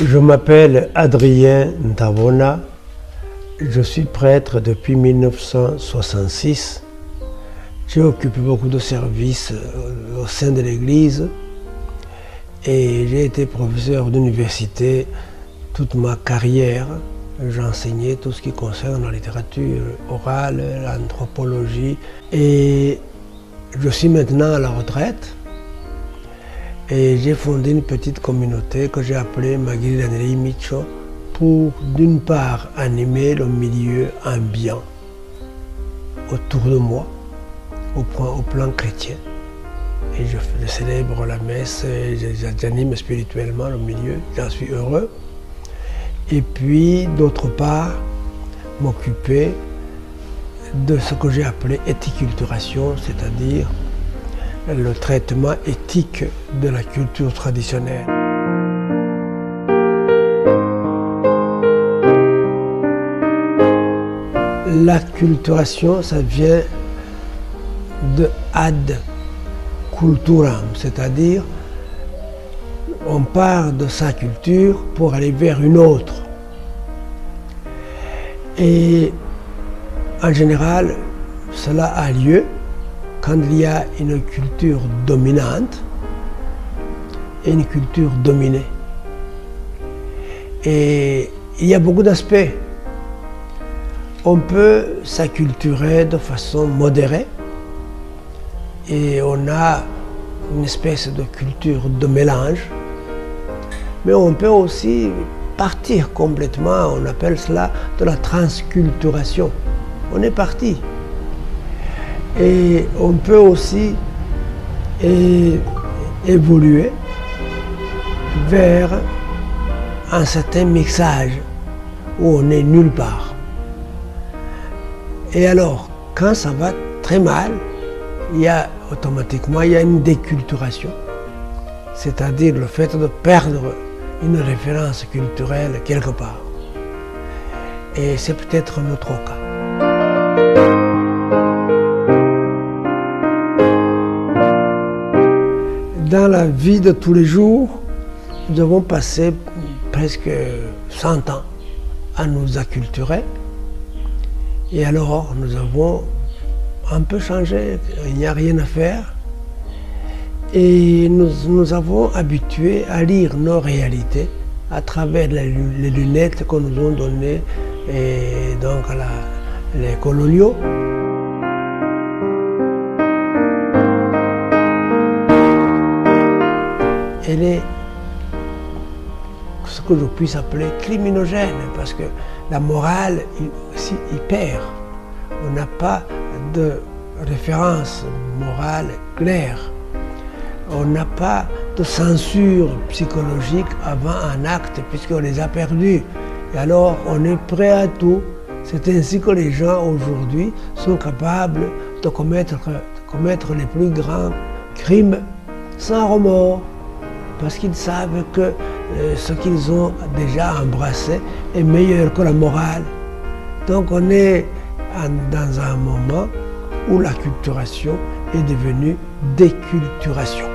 Je m'appelle Adrien Ntavona, je suis prêtre depuis 1966. J'ai occupé beaucoup de services au sein de l'Église et j'ai été professeur d'université toute ma carrière. J'ai enseigné tout ce qui concerne la littérature orale, l'anthropologie et je suis maintenant à la retraite. Et j'ai fondé une petite communauté que j'ai appelée Magiri Danelei Micho pour d'une part animer le milieu ambiant autour de moi au plan chrétien. Et je célèbre la messe, j'anime spirituellement le milieu, j'en suis heureux. Et puis d'autre part m'occuper de ce que j'ai appelé éthiculturation, c'est-à-dire le traitement éthique de la culture traditionnelle. L'acculturation, ça vient de ad culturam, c'est-à-dire on part de sa culture pour aller vers une autre. Et en général, cela a lieu quand il y a une culture dominante et une culture dominée. Et il y a beaucoup d'aspects. On peut s'acculturer de façon modérée et on a une espèce de culture de mélange. Mais on peut aussi partir complètement, on appelle cela de la transculturation. On est parti. Et on peut aussi évoluer vers un certain mixage où on est nulle part. Et alors, quand ça va très mal, automatiquement il y a une déculturation, c'est-à-dire le fait de perdre une référence culturelle quelque part. Et c'est peut-être notre cas. Dans la vie de tous les jours, nous avons passé presque 100 ans à nous acculturer. Et alors, nous avons un peu changé, il n'y a rien à faire. Et nous avons habitué à lire nos réalités à travers les lunettes que nous ont données donc les coloniaux. Elle est ce que je puisse appeler criminogène, parce que la morale il perd. On n'a pas de référence morale claire. On n'a pas de censure psychologique avant un acte, puisqu'on les a perdus. Et alors, on est prêt à tout. C'est ainsi que les gens aujourd'hui sont capables de commettre les plus grands crimes sans remords, parce qu'ils savent que ce qu'ils ont déjà embrassé est meilleur que la morale. Donc on est dans un moment où l'acculturation est devenue déculturation.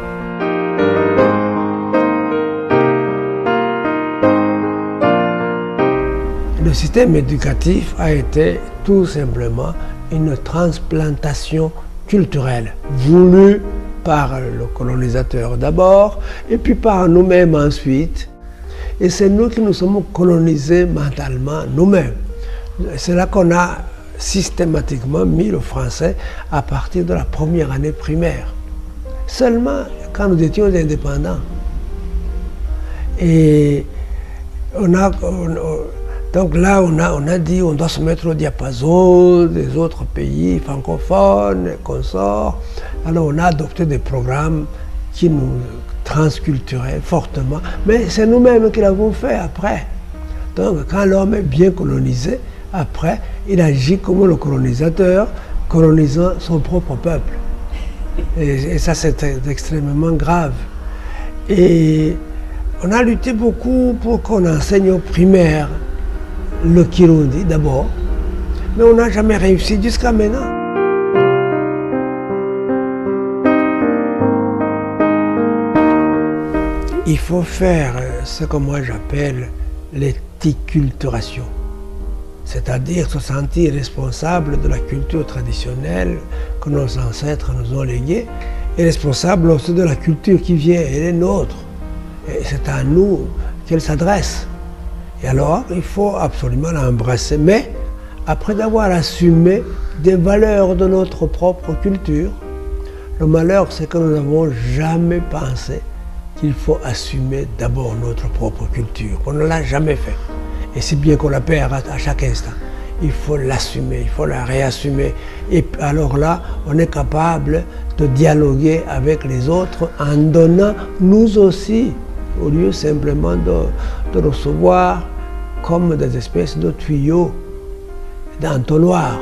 Le système éducatif a été tout simplement une transplantation culturelle voulue par le colonisateur d'abord, et puis par nous-mêmes ensuite. Et c'est nous qui nous sommes colonisés mentalement nous-mêmes. C'est là qu'on a systématiquement mis le français à partir de la première année primaire. Seulement quand nous étions indépendants. Et donc là, on a dit qu'on doit se mettre au diapason des autres pays francophones, consorts. Alors on a adopté des programmes qui nous transculturaient fortement, mais c'est nous-mêmes qui l'avons fait après. Donc quand l'homme est bien colonisé, après, il agit comme le colonisateur, colonisant son propre peuple. Et ça, c'est extrêmement grave. Et on a lutté beaucoup pour qu'on enseigne aux primaires le Kirundi d'abord, mais on n'a jamais réussi jusqu'à maintenant. il faut faire ce que moi j'appelle l'éticulturation. C'est-à-dire se sentir responsable de la culture traditionnelle que nos ancêtres nous ont léguée et responsable aussi de la culture qui vient, elle est nôtre. Et c'est à nous qu'elle s'adresse. Et alors, il faut absolument l'embrasser, mais après avoir assumé des valeurs de notre propre culture. Le malheur, c'est que nous n'avons jamais pensé qu'il faut assumer d'abord notre propre culture. On ne l'a jamais fait. Et c'est bien qu'on la perd à chaque instant. Il faut l'assumer, il faut la réassumer. Et alors là, on est capable de dialoguer avec les autres en donnant nous aussi, au lieu simplement de recevoir comme des espèces de tuyaux, d'entonnoirs.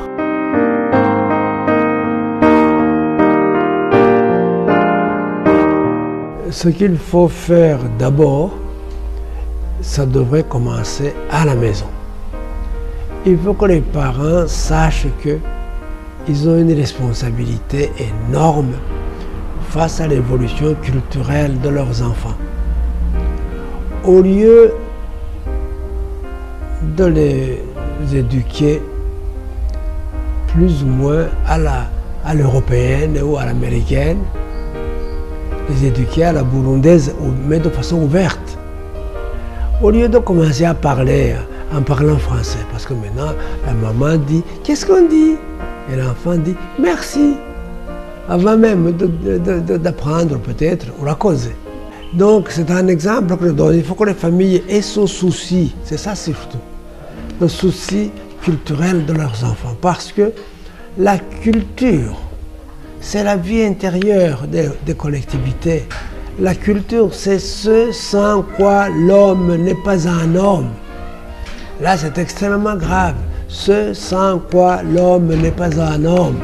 Ce qu'il faut faire d'abord, ça devrait commencer à la maison. Il faut que les parents sachent qu'ils ont une responsabilité énorme face à l'évolution culturelle de leurs enfants. Au lieu de les éduquer plus ou moins à l'européenne ou à l'américaine, les éduquer à la burundaise, mais de façon ouverte. Au lieu de commencer à parler en parlant français, parce que maintenant la maman dit « qu'est-ce qu'on dit ?» et l'enfant dit « merci », avant même d'apprendre peut-être ou la causer. Donc c'est un exemple que je donne. Il faut que les familles aient ce souci, c'est ça surtout, le souci culturel de leurs enfants, parce que la culture, c'est la vie intérieure des collectivités. La culture, c'est ce sans quoi l'homme n'est pas un homme. Là, c'est extrêmement grave. Ce sans quoi l'homme n'est pas un homme.